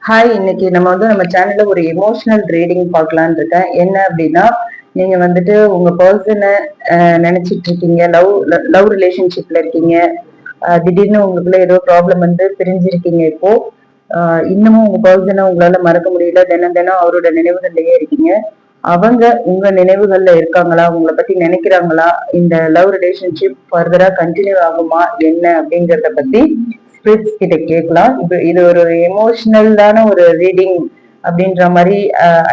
Hi, இன்னைக்கு நம்ம சேனல்ல ஒரு எமோஷனல் ரீடிங் பார்க்கலான்னு இருக்கேன். என்ன அப்படின்னா, நீங்க உங்க பர்சனை நினைச்சிட்டு இருக்கீங்க, லவ் லவ் ரிலேஷன்ஷிப்ல இருக்கீங்க. திடீர்னு உங்களுக்குள்ள ஏதோ ப்ராப்ளம் பிரிஞ்சிருக்கீங்க இப்போ. இன்னமும் உங்க பர்சனை உங்களால மறக்க முடியல. தினம் தினம் அவரோட நினைவுகள்லயே இருக்கீங்க. அவங்க உங்க நினைவுகள்ல இருக்காங்களா? உங்களை பத்தி நினைக்கிறாங்களா? இந்த லவ் ரிலேஷன்ஷிப் ஃபர்தரா கண்டினியூ ஆகுமா என்ன அப்படிங்கறத பத்தி ஸ்பிரிட்ஸ் கிட்ட கேட்கலாம். இது ஒரு எமோஷனலான ஒரு ரீடிங் அப்படின்ற மாதிரி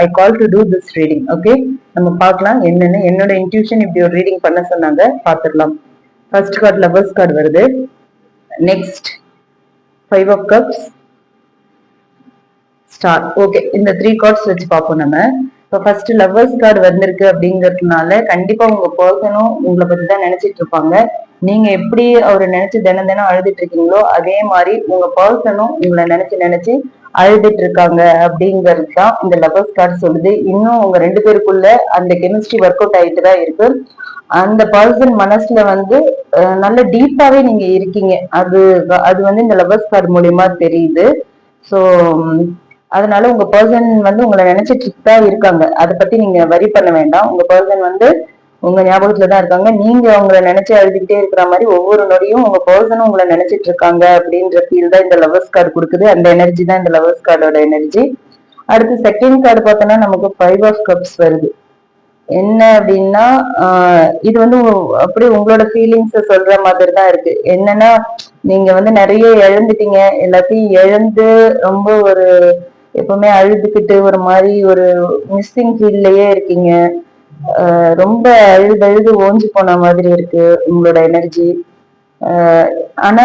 I call to do this reading. Okay, நம்ம பார்க்கலாம் என்னன்னு. என்னோட இன்ட்யூஷன் இப்படி ஒரு ரீடிங் பண்ண சொன்னாங்க, பார்த்துடலாம். ஃபர்ஸ்ட் கார்டு லவர்ஸ் கார்டு வருது. Next 5 of cups, star. Okay, இந்த 3 கார்ட்ஸ் வச்சு பார்ப்போம் நம்ம. இப்போ ஃபர்ஸ்ட் லவ்வர்ஸ் கார்டு வந்திருக்கு அப்படிங்கறதுனால கண்டிப்பா உங்க பர்சனும் உங்களை பத்தி தான் நினைச்சிட்டு இருப்பாங்க. நீங்க எப்படி அவரை நினைச்சு தினம் தினம் அழுதுட்டு இருக்கீங்களோ அதே மாதிரி உங்க பர்சனும் உங்களை நினைச்சு நினைச்சு அழுதுட்டு இருக்காங்க அப்படிங்கிறது தான் இந்த லவ்வர்ஸ் கார்டு சொல்லுது. இன்னும் உங்க 2 பேருக்குள்ள அந்த கெமிஸ்ட்ரி ஒர்க் அவுட் ஆயிட்டு தான் இருக்கு. அந்த பர்சன் மனசுல நல்ல டீப்பாவே நீங்க இருக்கீங்க. அது அது இந்த லவ்வர்ஸ் கார்டு மூலியமா தெரியுது. ஸோ அதனால உங்க பர்சன் உங்களை நினைச்சிட்டு தான் இருக்காங்க. அதை பத்தி நீங்க வரி பண்ண வேண்டாம். உங்க பர்சன் உங்க ஞாபகத்துலதான் இருக்காங்க. நீங்க அவங்கள நினைச்சு அழுதுகிட்டே இருக்கிற மாதிரி ஒவ்வொரு நொடியும் உங்க பர்சனும் உங்களை நினைச்சிட்டு இருக்காங்க அப்படின்ற ஃபீல் தான் இந்த லவர்ஸ் கார்டு கொடுக்குது. அந்த எனர்ஜி தான் இந்த லவர்ஸ் கார்டோட எனர்ஜி. அடுத்து செகண்ட் கார்டு பார்த்தோம்னா நமக்கு 5 ஆஃப் கப்ஸ் வருது. என்ன அப்படின்னா இது அப்படியே உங்களோட ஃபீலிங்ஸ சொல்ற மாதிரி தான் இருக்கு. என்னன்னா நீங்க நிறைய இழந்துட்டீங்க. எல்லாத்தையும் இழந்து ரொம்ப ஒரு எப்பவுமே அழுதுகிட்டு ஒரு மாதிரி ஒரு மிஸ்ஸிங் ஃபீல்லயே இருக்கீங்க. ரொம்ப அழுது அழுது ஓஞ்சு போன மாதிரி இருக்கு உங்களோட எனர்ஜி. ஆனா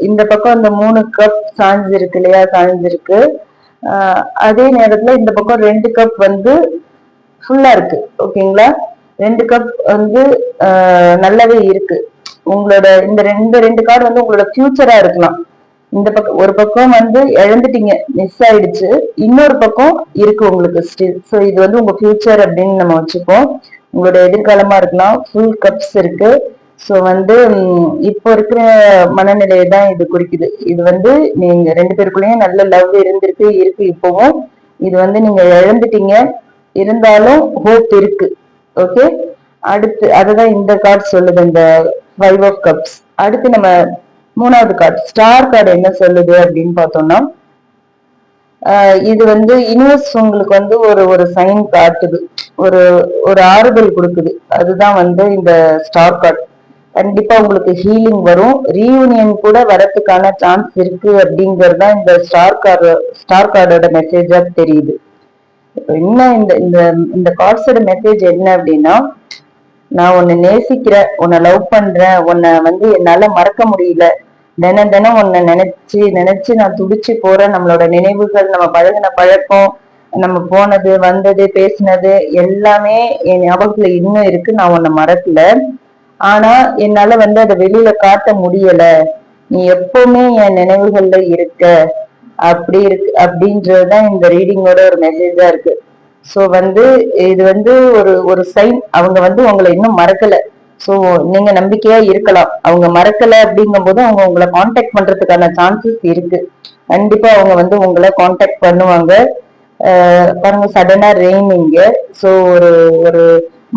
இந்த பக்கம் அந்த 3 கப் சாஞ்சிருக்கு இல்லையா, சாஞ்சிருக்கு. அதே நேரத்துல இந்த பக்கம் 2 கப் ஃபுல்லா இருக்கு. ஓகேங்களா, 2 கப் நல்லாவே இருக்கு. உங்களோட இந்த ரெண்டு கார்டு உங்களோட ஃபியூச்சரா இருக்கலாம். இந்த பக்கம் ஒரு பக்கம் இழந்துட்டீங்க, மிஸ் ஆயிடுச்சு. இன்னொரு பக்கம் இருக்கு உங்களுக்கு ஸ்டில். ஸோ இது உங்க ஃபியூச்சர் அப்படின்னு நம்ம வச்சுப்போம். உங்களோட எதிர்காலமா இருக்கலாம். ஃபுல் கப்ஸ் இருக்கு. ஸோ இப்போ இருக்கிற மனநிலையை தான் இது குறிக்குது. இது நீங்க 2 பேருக்குள்ளேயும் நல்ல லவ் இருக்கு இப்பவும். இது நீங்க இழந்துட்டீங்க, இருந்தாலும் ஹோப் இருக்கு. ஓகே, அடுத்து அதுதான் இந்த கார்டு சொல்லுது, இந்த 5 ஆஃப் கப்ஸ். அடுத்து நம்ம 3வது கார்டு ஸ்டார் கார்டு என்ன சொல்லுது அப்படின்னு பார்த்தோம்னா, இது யூனிவர்ஸ் உங்களுக்கு ஒரு சைன் காட்டுது, ஒரு ஒரு ஆறுதல் கொடுக்குது. அதுதான் இந்த ஸ்டார் கார்டு. கண்டிப்பா உங்களுக்கு ஹீலிங் வரும், ரீயூனியன் கூட வரதுக்கான சான்ஸ் இருக்கு அப்படிங்கிறது தான் இந்த ஸ்டார் கார்டோட மெசேஜா தெரியுது. என்ன இந்த இந்த இந்த கார்ட்ஸோட மெசேஜ் என்ன அப்படின்னா, நான் உன்னை நேசிக்கிறேன், உன்னை லவ் பண்றேன், உன்னை என்னால மறக்க முடியல. தினம் தினம் உன்னை நினைச்சு நினைச்சு நான் துடிச்சு போறேன். நம்மளோட நினைவுகள், நம்ம பழகின பழக்கம், நம்ம போனது வந்தது பேசினது எல்லாமே என் ஞாபகத்துல இன்னும் இருக்கு. நான் உன்னை மறக்கல. ஆனா என்னால அதை வெளியில காட்ட முடியல. நீ எப்பவுமே என் நினைவுகள்ல இருக்க. அப்படி இருக்கு அப்படின்றதுதான் இந்த ரீடிங்கோட ஒரு மெசேஜா இருக்கு. சோ இது ஒரு ஒரு சைன். அவங்க உங்களை இன்னும் மறக்கல. சோ நீங்க நம்பிக்கையா இருக்கலாம். அவங்க மறக்கல அப்படிங்கும் போது அவங்க உங்களை கான்டாக்ட் பண்றதுக்கான சான்சஸ் இருக்கு. கண்டிப்பா அவங்க உங்களை கான்டாக்ட் பண்ணுவாங்க. பாருங்க, சடனா ரெய்னிங்க. சோ ஒரு ஒரு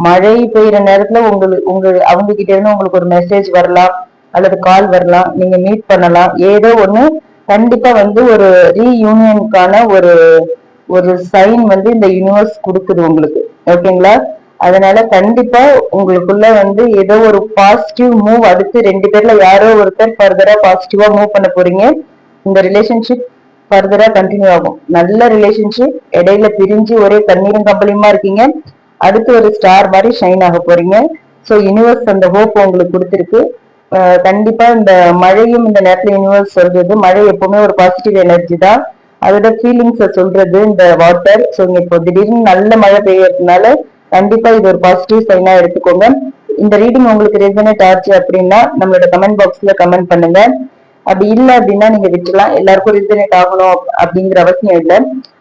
மழை பெய்யற நேரத்துல அவங்க கிட்ட இருந்து உங்களுக்கு ஒரு மெசேஜ் வரலாம், அல்லது கால் வரலாம், நீங்க மீட் பண்ணலாம். ஏதோ ஒண்ணு கண்டிப்பா ஒரு ரீயூனியனுக்கான ஒரு ஒரு சைன் இந்த யூனிவர்ஸ் கொடுக்குது உங்களுக்கு. ஓகேங்களா, அதனால கண்டிப்பா உங்களுக்குள்ள ஏதோ ஒரு பாசிட்டிவ் மூவ். அடுத்து 2 பேர்ல யாரோ ஒருத்தர் ஃபர்தரா பாசிட்டிவா மூவ் பண்ண போறீங்க. இந்த ரிலேஷன்ஷிப் ஃபர்தரா கண்டினியூ ஆகும். நல்ல ரிலேஷன்ஷிப். இடையில பிரிஞ்சு ஒரே கண்ணீரும் கம்பளியுமா இருக்கீங்க. அடுத்து ஒரு ஸ்டார் மாதிரி ஷைன் ஆக போறீங்க. ஸோ யூனிவர்ஸ் அந்த ஹோப் உங்களுக்கு கொடுத்துருக்கு. கண்டிப்பா இந்த மழையும் இந்த நேரத்துல யூனிவர்ஸ் சொல்றது, மழை எப்பவுமே ஒரு பாசிட்டிவ் எனர்ஜி தான். அதோட ஃபீலிங்ஸ சொல்றது இந்த வாட்டர். ஸோ இப்போ திடீர்னு நல்ல மழை பெய்யறதுனால கண்டிப்பா இது ஒரு பாசிட்டிவ் சைனா எடுத்துக்கோங்க. இந்த ரீடிங் உங்களுக்கு ரெசனேட் ஆச்சு அப்படின்னா நம்மளோட கமெண்ட் பாக்ஸ்ல கமெண்ட் பண்ணுங்க. அப்படி இல்லை அப்படின்னா நீங்க விட்டுலாம். எல்லாருக்கும் ரெசனேட் ஆகணும் அப்படிங்கிற அவசியம் இல்லை.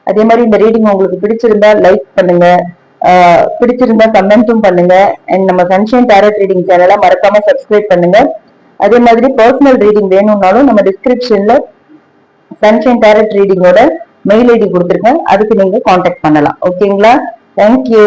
அதே மாதிரி இந்த ரீடிங் உங்களுக்கு பிடிச்சிருந்தா லைக் பண்ணுங்க, பிடிச்சிருந்தா கமெண்ட்டும் பண்ணுங்க. அண்ட் நம்ம சன்ஷைன் டேரட் ரீடிங் சேனலை மறக்காம சப்ஸ்கிரைப் பண்ணுங்க. அதே மாதிரி பர்சனல் ரீடிங் வேணும்னாலும் நம்ம டிஸ்கிரிப்ஷன்ல சன்ஷைன் டேரட் ரீடிங்கோட மெயில் ஐடி கொடுத்துருக்கேன், அதுக்கு நீங்க காண்டாக்ட் பண்ணலாம். ஓகேங்களா? தேங்க்யூ.